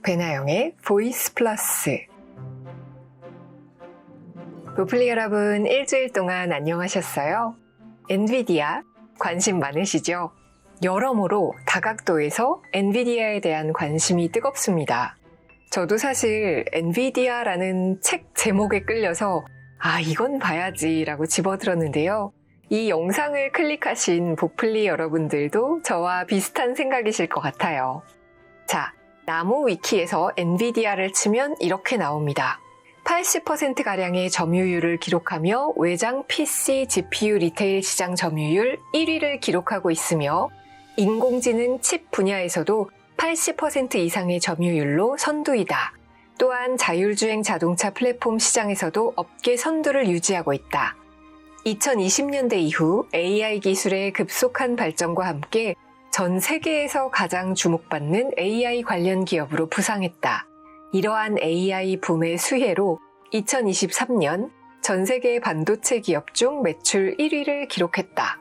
배나영의 보이스 플러스. 보플리 여러분, 일주일 동안 안녕하셨어요? 엔비디아 관심 많으시죠? 여러모로 다각도에서 엔비디아에 대한 관심이 뜨겁습니다. 저도 사실 엔비디아라는 책 제목에 끌려서 이건 봐야지 라고 집어들었는데요. 이 영상을 클릭하신 보플리 여러분들도 저와 비슷한 생각이실 것 같아요. 자, 나무 위키에서 엔비디아를 치면 이렇게 나옵니다. 80%가량의 점유율을 기록하며 외장 PC, GPU 리테일 시장 점유율 1위를 기록하고 있으며 인공지능 칩 분야에서도 80% 이상의 점유율로 선두이다. 또한 자율주행 자동차 플랫폼 시장에서도 업계 선두를 유지하고 있다. 2020년대 이후 AI 기술의 급속한 발전과 함께 전 세계에서 가장 주목받는 AI 관련 기업으로 부상했다. 이러한 AI 붐의 수혜로 2023년 전 세계 반도체 기업 중 매출 1위를 기록했다.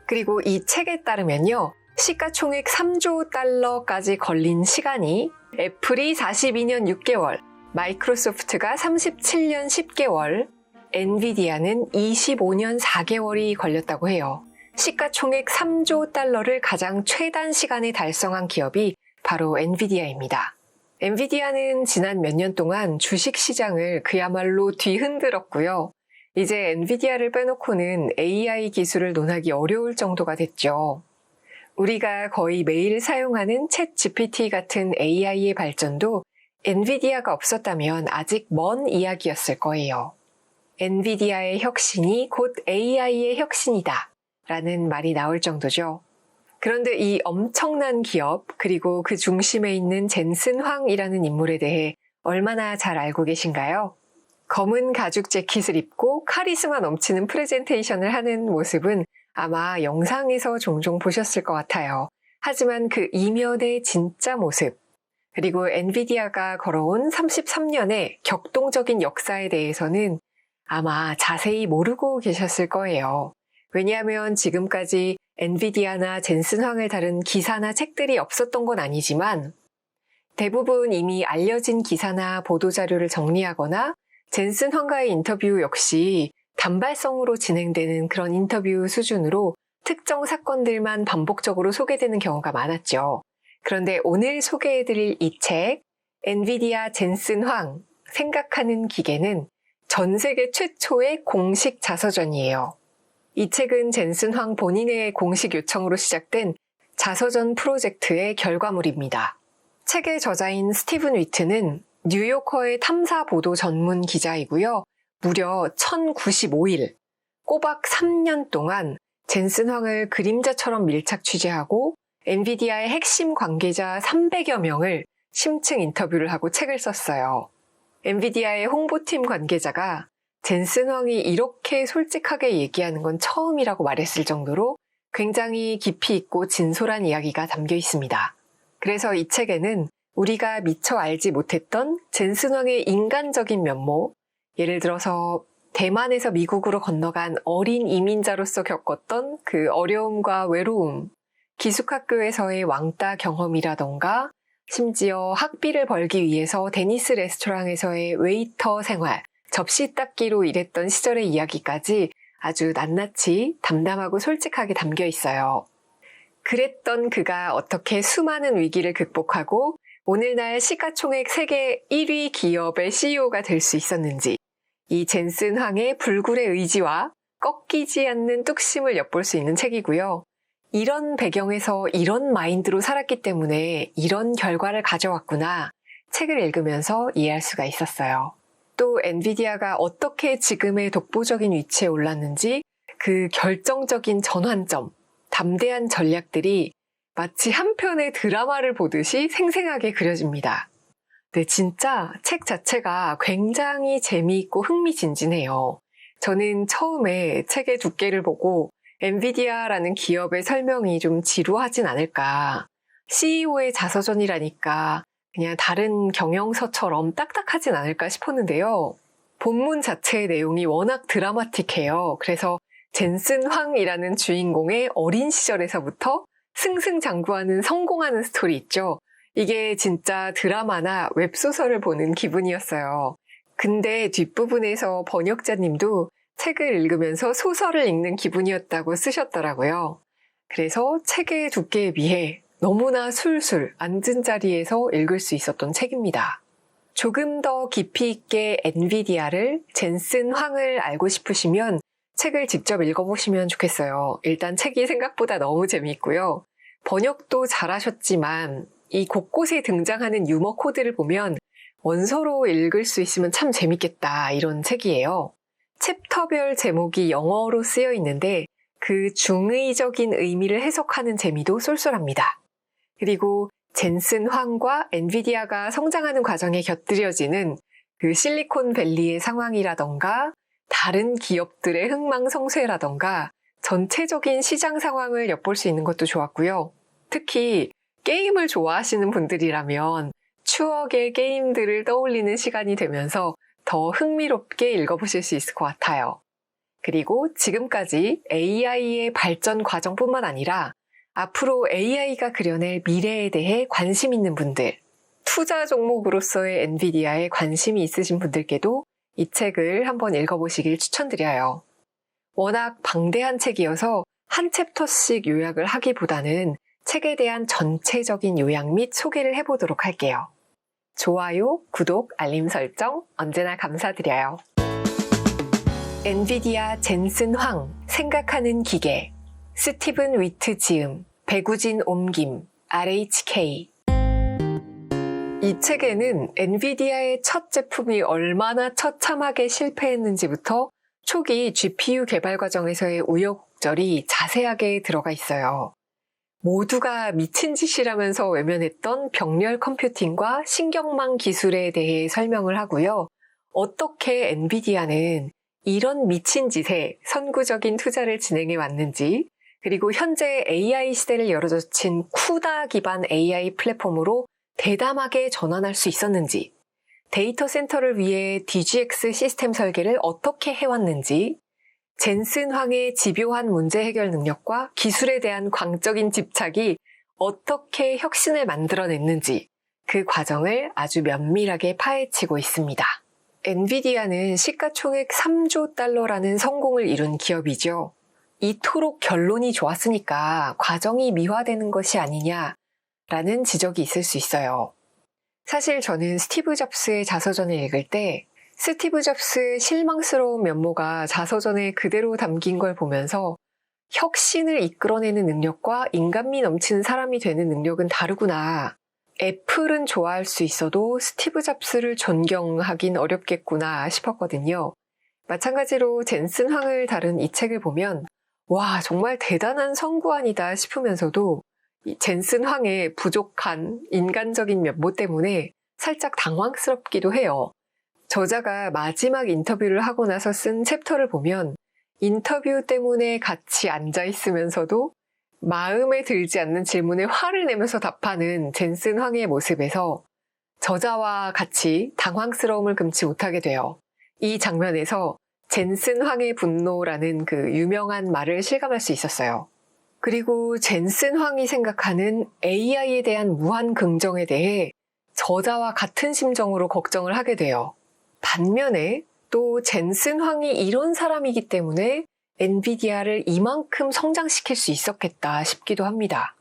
그리고 이 책에 따르면요, 시가총액 3조 달러까지 걸린 시간이 애플이 42년 6개월, 마이크로소프트가 37년 10개월, 엔비디아는 25년 4개월이 걸렸다고 해요. 시가총액 3조 달러를 가장 최단 시간에 달성한 기업이 바로 엔비디아입니다. 엔비디아는 지난 몇 년 동안 주식시장을 그야말로 뒤흔들었고요. 이제 엔비디아를 빼놓고는 AI 기술을 논하기 어려울 정도가 됐죠. 우리가 거의 매일 사용하는 챗 GPT 같은 AI의 발전도 엔비디아가 없었다면 아직 먼 이야기였을 거예요. 엔비디아의 혁신이 곧 AI의 혁신이다 라는 말이 나올 정도죠. 그런데 이 엄청난 기업, 그리고 그 중심에 있는 젠슨 황이라는 인물에 대해 얼마나 잘 알고 계신가요? 검은 가죽 재킷을 입고 카리스마 넘치는 프레젠테이션을 하는 모습은 아마 영상에서 종종 보셨을 것 같아요. 하지만 그 이면의 진짜 모습, 그리고 엔비디아가 걸어온 33년의 격동적인 역사에 대해서는 아마 자세히 모르고 계셨을 거예요. 왜냐하면 지금까지 엔비디아나 젠슨 황을 다룬 기사나 책들이 없었던 건 아니지만 대부분 이미 알려진 기사나 보도자료를 정리하거나 젠슨 황과의 인터뷰 역시 단발성으로 진행되는 그런 인터뷰 수준으로 특정 사건들만 반복적으로 소개되는 경우가 많았죠. 그런데 오늘 소개해드릴 이 책, 엔비디아 젠슨 황, 생각하는 기계는 전 세계 최초의 공식 자서전이에요. 이 책은 젠슨 황 본인의 공식 요청으로 시작된 자서전 프로젝트의 결과물입니다. 책의 저자인 스티븐 위트는 뉴요커의 탐사 보도 전문 기자이고요. 무려 1095일, 꼬박 3년 동안 젠슨 황을 그림자처럼 밀착 취재하고 엔비디아의 핵심 관계자 300여 명을 심층 인터뷰를 하고 책을 썼어요. 엔비디아의 홍보팀 관계자가 젠슨 황이 이렇게 솔직하게 얘기하는 건 처음이라고 말했을 정도로 굉장히 깊이 있고 진솔한 이야기가 담겨 있습니다. 그래서 이 책에는 우리가 미처 알지 못했던 젠슨 황의 인간적인 면모, 예를 들어서 대만에서 미국으로 건너간 어린 이민자로서 겪었던 그 어려움과 외로움, 기숙학교에서의 왕따 경험이라던가 심지어 학비를 벌기 위해서 데니스 레스토랑에서의 웨이터 생활, 접시 닦기로 일했던 시절의 이야기까지 아주 낱낱이 담담하고 솔직하게 담겨 있어요. 그랬던 그가 어떻게 수많은 위기를 극복하고 오늘날 시가총액 세계 1위 기업의 CEO가 될 수 있었는지, 이 젠슨 황의 불굴의 의지와 꺾이지 않는 뚝심을 엿볼 수 있는 책이고요. 이런 배경에서 이런 마인드로 살았기 때문에 이런 결과를 가져왔구나, 책을 읽으면서 이해할 수가 있었어요. 또 엔비디아가 어떻게 지금의 독보적인 위치에 올랐는지 그 결정적인 전환점, 담대한 전략들이 마치 한 편의 드라마를 보듯이 생생하게 그려집니다. 네, 진짜 책 자체가 굉장히 재미있고 흥미진진해요. 저는 처음에 책의 두께를 보고 엔비디아라는 기업의 설명이 좀 지루하진 않을까. CEO의 자서전이라니까 그냥 다른 경영서처럼 딱딱하진 않을까 싶었는데요. 본문 자체의 내용이 워낙 드라마틱해요. 그래서 젠슨 황이라는 주인공의 어린 시절에서부터 승승장구하는 성공하는 스토리 있죠. 이게 진짜 드라마나 웹소설을 보는 기분이었어요. 근데 뒷부분에서 번역자님도 책을 읽으면서 소설을 읽는 기분이었다고 쓰셨더라고요. 그래서 책의 두께에 비해 너무나 술술 앉은 자리에서 읽을 수 있었던 책입니다. 조금 더 깊이 있게 엔비디아를, 젠슨 황을 알고 싶으시면 책을 직접 읽어보시면 좋겠어요. 일단 책이 생각보다 너무 재미있고요. 번역도 잘하셨지만 이 곳곳에 등장하는 유머 코드를 보면 원서로 읽을 수 있으면 참 재밌겠다, 이런 책이에요. 챕터별 제목이 영어로 쓰여 있는데 그 중의적인 의미를 해석하는 재미도 쏠쏠합니다. 그리고 젠슨 황과 엔비디아가 성장하는 과정에 곁들여지는 그 실리콘밸리의 상황이라던가 다른 기업들의 흥망성쇠라던가 전체적인 시장 상황을 엿볼 수 있는 것도 좋았고요. 특히 게임을 좋아하시는 분들이라면 추억의 게임들을 떠올리는 시간이 되면서 더 흥미롭게 읽어보실 수 있을 것 같아요. 그리고 지금까지 AI의 발전 과정뿐만 아니라 앞으로 AI가 그려낼 미래에 대해 관심 있는 분들, 투자 종목으로서의 엔비디아에 관심이 있으신 분들께도 이 책을 한번 읽어보시길 추천드려요. 워낙 방대한 책이어서 한 챕터씩 요약을 하기보다는 책에 대한 전체적인 요약 및 소개를 해보도록 할게요. 좋아요, 구독, 알림 설정 언제나 감사드려요. 엔비디아 젠슨 황, 생각하는 기계, 스티븐 위트 지음, 배구진 옮김, RHK. 이 책에는 엔비디아의 첫 제품이 얼마나 처참하게 실패했는지부터 초기 GPU 개발 과정에서의 우여곡절이 자세하게 들어가 있어요. 모두가 미친 짓이라면서 외면했던 병렬 컴퓨팅과 신경망 기술에 대해 설명을 하고요. 어떻게 엔비디아는 이런 미친 짓에 선구적인 투자를 진행해 왔는지, 그리고 현재 AI 시대를 열어젖힌 쿠다 기반 AI 플랫폼으로 대담하게 전환할 수 있었는지, 데이터 센터를 위해 DGX 시스템 설계를 어떻게 해왔는지, 젠슨 황의 집요한 문제 해결 능력과 기술에 대한 광적인 집착이 어떻게 혁신을 만들어냈는지 그 과정을 아주 면밀하게 파헤치고 있습니다. 엔비디아는 시가총액 3조 달러라는 성공을 이룬 기업이죠. 이토록 결론이 좋았으니까 과정이 미화되는 것이 아니냐라는 지적이 있을 수 있어요. 사실 저는 스티브 잡스의 자서전을 읽을 때 스티브 잡스의 실망스러운 면모가 자서전에 그대로 담긴 걸 보면서 혁신을 이끌어내는 능력과 인간미 넘치는 사람이 되는 능력은 다르구나. 애플은 좋아할 수 있어도 스티브 잡스를 존경하긴 어렵겠구나 싶었거든요. 마찬가지로 젠슨 황을 다룬 이 책을 보면 와, 정말 대단한 성구안이다 싶으면서도 이 젠슨 황의 부족한 인간적인 면모 때문에 살짝 당황스럽기도 해요. 저자가 마지막 인터뷰를 하고 나서 쓴 챕터를 보면 인터뷰 때문에 같이 앉아 있으면서도 마음에 들지 않는 질문에 화를 내면서 답하는 젠슨 황의 모습에서 저자와 같이 당황스러움을 금치 못하게 돼요. 이 장면에서 젠슨 황의 분노라는 그 유명한 말을 실감할 수 있었어요. 그리고 젠슨 황이 생각하는 AI에 대한 무한 긍정에 대해 저자와 같은 심정으로 걱정을 하게 돼요. 반면에 또 젠슨 황이 이런 사람이기 때문에 엔비디아를 이만큼 성장시킬 수 있었겠다 싶기도 합니다.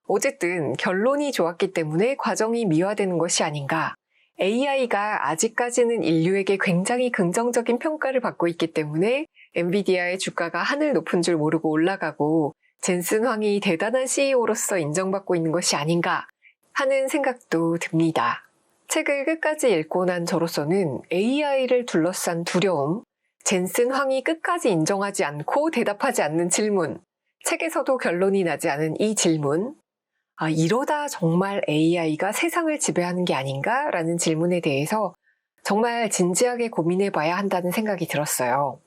어쨌든 결론이 좋았기 때문에 과정이 미화되는 것이 아닌가. AI가 아직까지는 인류에게 굉장히 긍정적인 평가를 받고 있기 때문에 엔비디아의 주가가 하늘 높은 줄 모르고 올라가고 젠슨 황이 대단한 CEO로서 인정받고 있는 것이 아닌가 하는 생각도 듭니다. 책을 끝까지 읽고 난 저로서는 AI를 둘러싼 두려움, 젠슨 황이 끝까지 인정하지 않고 대답하지 않는 질문, 책에서도 결론이 나지 않은 이 질문, 이러다 정말 AI가 세상을 지배하는 게 아닌가라는 질문에 대해서 정말 진지하게 고민해봐야 한다는 생각이 들었어요.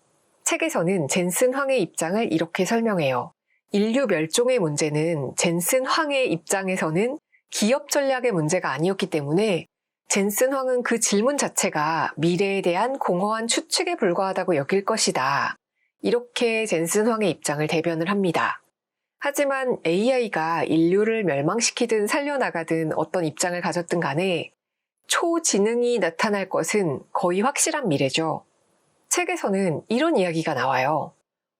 책에서는 젠슨 황의 입장을 이렇게 설명해요. 인류 멸종의 문제는 젠슨 황의 입장에서는 기업 전략의 문제가 아니었기 때문에 젠슨 황은 그 질문 자체가 미래에 대한 공허한 추측에 불과하다고 여길 것이다. 이렇게 젠슨 황의 입장을 대변을 합니다. 하지만 AI가 인류를 멸망시키든 살려나가든 어떤 입장을 가졌든 간에 초지능이 나타날 것은 거의 확실한 미래죠. 책에서는 이런 이야기가 나와요.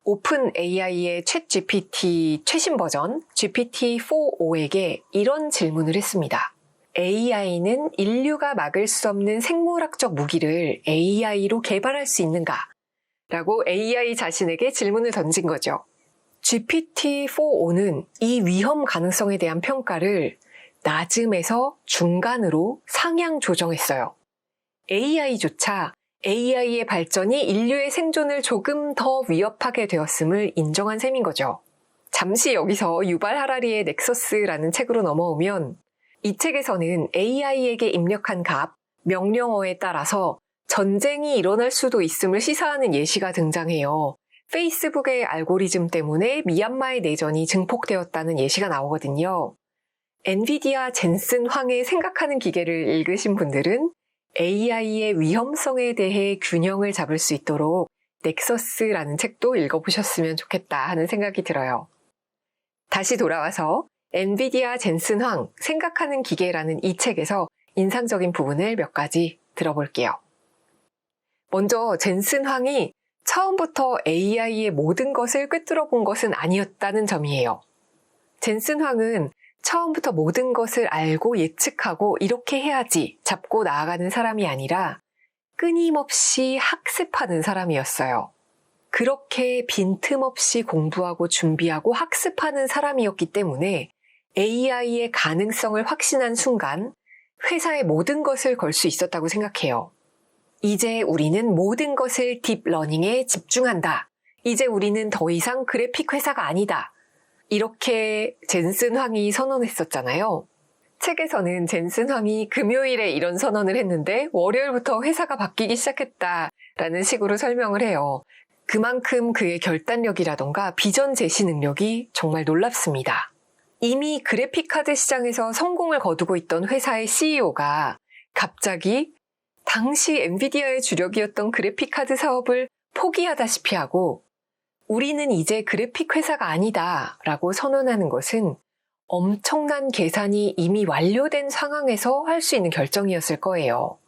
오픈 AI의 챗 GPT 최신 버전 GPT-4.5에게 이런 질문을 했습니다. AI는 인류가 막을 수 없는 생물학적 무기를 AI로 개발할 수 있는가? 라고 AI 자신에게 질문을 던진 거죠. GPT-4.5는 이 위험 가능성에 대한 평가를 낮음에서 중간으로 상향 조정했어요. AI조차 AI의 발전이 인류의 생존을 조금 더 위협하게 되었음을 인정한 셈인 거죠. 잠시 여기서 유발 하라리의 넥서스라는 책으로 넘어오면 이 책에서는 AI에게 입력한 값, 명령어에 따라서 전쟁이 일어날 수도 있음을 시사하는 예시가 등장해요. 페이스북의 알고리즘 때문에 미얀마의 내전이 증폭되었다는 예시가 나오거든요. 엔비디아 젠슨 황의 생각하는 기계를 읽으신 분들은 AI의 위험성에 대해 균형을 잡을 수 있도록 넥서스라는 책도 읽어보셨으면 좋겠다 하는 생각이 들어요. 다시 돌아와서 엔비디아 젠슨 황 생각하는 기계라는 이 책에서 인상적인 부분을 몇 가지 들어볼게요. 먼저 젠슨 황이 처음부터 AI의 모든 것을 꿰뚫어 본 것은 아니었다는 점이에요. 젠슨 황은 처음부터 모든 것을 알고 예측하고 이렇게 해야지 잡고 나아가는 사람이 아니라 끊임없이 학습하는 사람이었어요. 그렇게 빈틈없이 공부하고 준비하고 학습하는 사람이었기 때문에 AI의 가능성을 확신한 순간 회사의 모든 것을 걸 수 있었다고 생각해요. 이제 우리는 모든 것을 딥러닝에 집중한다. 이제 우리는 더 이상 그래픽 회사가 아니다. 이렇게 젠슨 황이 선언했었잖아요. 책에서는 젠슨 황이 금요일에 이런 선언을 했는데 월요일부터 회사가 바뀌기 시작했다라는 식으로 설명을 해요. 그만큼 그의 결단력이라던가 비전 제시 능력이 정말 놀랍습니다. 이미 그래픽카드 시장에서 성공을 거두고 있던 회사의 CEO가 갑자기 당시 엔비디아의 주력이었던 그래픽카드 사업을 포기하다시피 하고 우리는 이제 그래픽 회사가 아니다 라고 선언하는 것은 엄청난 계산이 이미 완료된 상황에서 할 수 있는 결정이었을 거예요.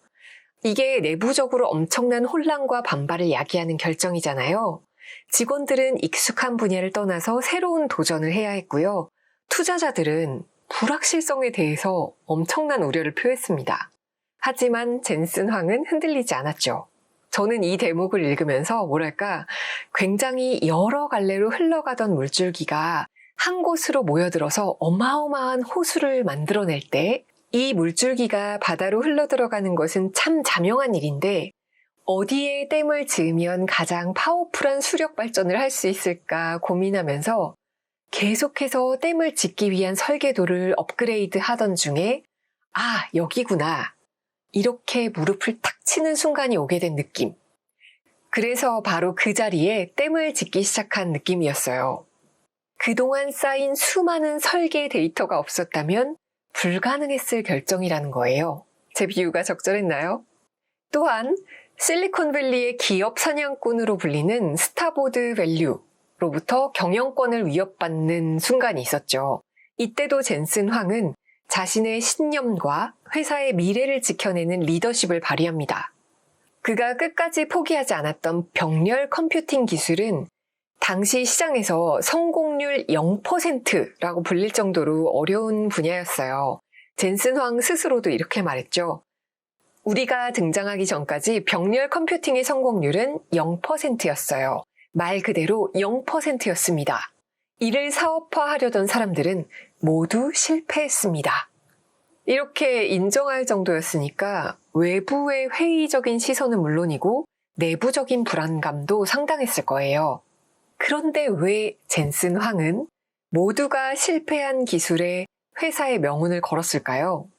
이게 내부적으로 엄청난 혼란과 반발을 야기하는 결정이잖아요. 직원들은 익숙한 분야를 떠나서 새로운 도전을 해야 했고요. 투자자들은 불확실성에 대해서 엄청난 우려를 표했습니다. 하지만 젠슨 황은 흔들리지 않았죠. 저는 이 대목을 읽으면서 굉장히 여러 갈래로 흘러가던 물줄기가 한 곳으로 모여들어서 어마어마한 호수를 만들어낼 때 이 물줄기가 바다로 흘러들어가는 것은 참 자명한 일인데 어디에 댐을 지으면 가장 파워풀한 수력 발전을 할 수 있을까 고민하면서 계속해서 댐을 짓기 위한 설계도를 업그레이드 하던 중에 여기구나. 이렇게 무릎을 탁 치는 순간이 오게 된 느낌. 그래서 바로 그 자리에 댐을 짓기 시작한 느낌이었어요. 그동안 쌓인 수많은 설계 데이터가 없었다면 불가능했을 결정이라는 거예요. 제 비유가 적절했나요? 또한 실리콘밸리의 기업 사냥꾼으로 불리는 스타보드 밸류로부터 경영권을 위협받는 순간이 있었죠. 이때도 젠슨 황은 자신의 신념과 회사의 미래를 지켜내는 리더십을 발휘합니다. 그가 끝까지 포기하지 않았던 병렬 컴퓨팅 기술은 당시 시장에서 성공률 0%라고 불릴 정도로 어려운 분야였어요. 젠슨 황 스스로도 이렇게 말했죠. 우리가 등장하기 전까지 병렬 컴퓨팅의 성공률은 0%였어요. 말 그대로 0%였습니다. 이를 사업화하려던 사람들은 모두 실패했습니다. 이렇게 인정할 정도였으니까 외부의 회의적인 시선은 물론이고 내부적인 불안감도 상당했을 거예요. 그런데 왜 젠슨 황은 모두가 실패한 기술에 회사의 명운을 걸었을까요?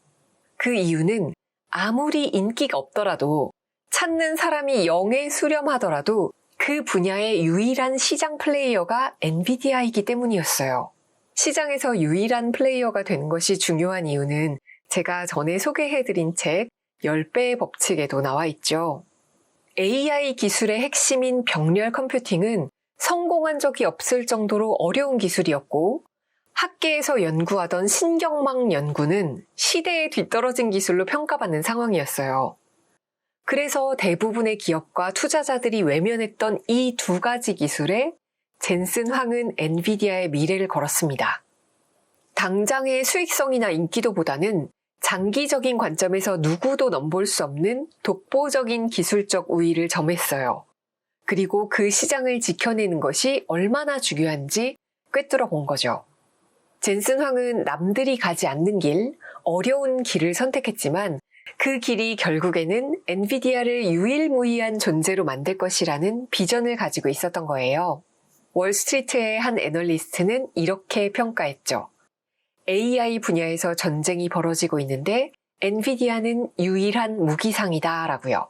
그 이유는 아무리 인기가 없더라도 찾는 사람이 0에 수렴하더라도 그 분야의 유일한 시장 플레이어가 엔비디아이기 때문이었어요. 시장에서 유일한 플레이어가 되는 것이 중요한 이유는 제가 전에 소개해드린 책 10배의 법칙에도 나와 있죠. AI 기술의 핵심인 병렬 컴퓨팅은 성공한 적이 없을 정도로 어려운 기술이었고 학계에서 연구하던 신경망 연구는 시대에 뒤떨어진 기술로 평가받는 상황이었어요. 그래서 대부분의 기업과 투자자들이 외면했던 이 두 가지 기술에 젠슨 황은 엔비디아의 미래를 걸었습니다. 당장의 수익성이나 인기도보다는 장기적인 관점에서 누구도 넘볼 수 없는 독보적인 기술적 우위를 점했어요. 그리고 그 시장을 지켜내는 것이 얼마나 중요한지 꿰뚫어 본 거죠. 젠슨 황은 남들이 가지 않는 길, 어려운 길을 선택했지만 그 길이 결국에는 엔비디아를 유일무이한 존재로 만들 것이라는 비전을 가지고 있었던 거예요. 월스트리트의 한 애널리스트는 이렇게 평가했죠. AI 분야에서 전쟁이 벌어지고 있는데 엔비디아는 유일한 무기상이다 라고요.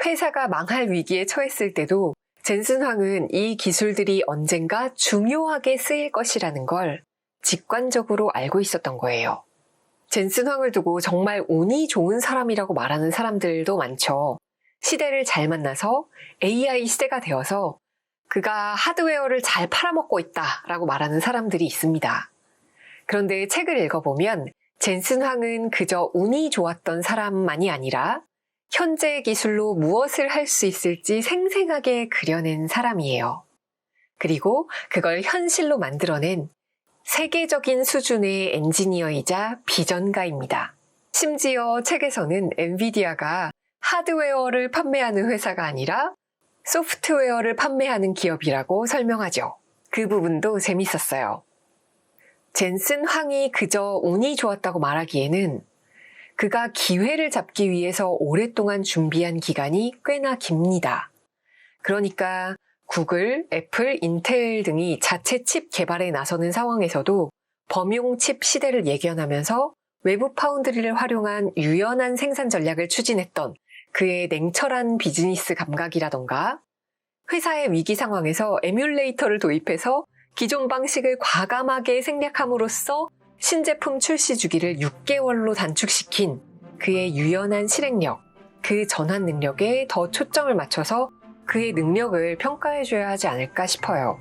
회사가 망할 위기에 처했을 때도 젠슨 황은 이 기술들이 언젠가 중요하게 쓰일 것이라는 걸 직관적으로 알고 있었던 거예요. 젠슨 황을 두고 정말 운이 좋은 사람이라고 말하는 사람들도 많죠. 시대를 잘 만나서 AI 시대가 되어서 그가 하드웨어를 잘 팔아먹고 있다라고 말하는 사람들이 있습니다. 그런데 책을 읽어보면 젠슨 황은 그저 운이 좋았던 사람만이 아니라 현재의 기술로 무엇을 할 수 있을지 생생하게 그려낸 사람이에요. 그리고 그걸 현실로 만들어낸 세계적인 수준의 엔지니어이자 비전가입니다. 심지어 책에서는 엔비디아가 하드웨어를 판매하는 회사가 아니라 소프트웨어를 판매하는 기업이라고 설명하죠. 그 부분도 재밌었어요. 젠슨 황이 그저 운이 좋았다고 말하기에는 그가 기회를 잡기 위해서 오랫동안 준비한 기간이 꽤나 깁니다. 그러니까 구글, 애플, 인텔 등이 자체 칩 개발에 나서는 상황에서도 범용 칩 시대를 예견하면서 외부 파운드리를 활용한 유연한 생산 전략을 추진했던 그의 냉철한 비즈니스 감각이라던가 회사의 위기 상황에서 에뮬레이터를 도입해서 기존 방식을 과감하게 생략함으로써 신제품 출시 주기를 6개월로 단축시킨 그의 유연한 실행력, 그 전환 능력에 더 초점을 맞춰서 그의 능력을 평가해줘야 하지 않을까 싶어요.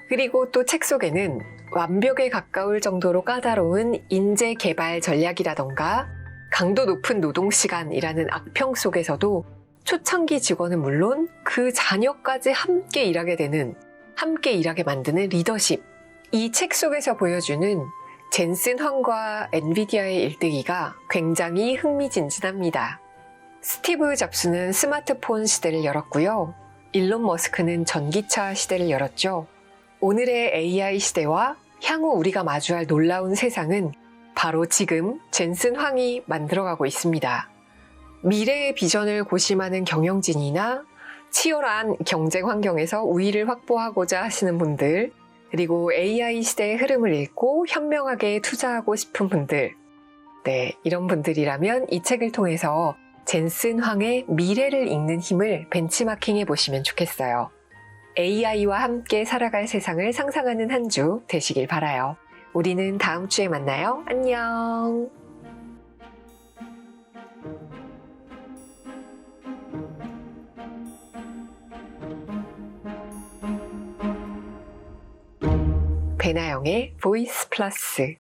그리고 또 책 속에는 완벽에 가까울 정도로 까다로운 인재 개발 전략이라던가 강도 높은 노동시간이라는 악평 속에서도 초창기 직원은 물론 그 자녀까지 함께 일하게 만드는 리더십. 이 책 속에서 보여주는 젠슨 황과 엔비디아의 일대기가 굉장히 흥미진진합니다. 스티브 잡스는 스마트폰 시대를 열었고요. 일론 머스크는 전기차 시대를 열었죠. 오늘의 AI 시대와 향후 우리가 마주할 놀라운 세상은 바로 지금 젠슨 황이 만들어가고 있습니다. 미래의 비전을 고심하는 경영진이나 치열한 경쟁 환경에서 우위를 확보하고자 하시는 분들, 그리고 AI 시대의 흐름을 읽고 현명하게 투자하고 싶은 분들, 이런 분들이라면 이 책을 통해서 젠슨 황의 미래를 읽는 힘을 벤치마킹해 보시면 좋겠어요. AI와 함께 살아갈 세상을 상상하는 한 주 되시길 바라요. 우리는 다음 주에 만나요. 안녕. 배나영의 보이스 플러스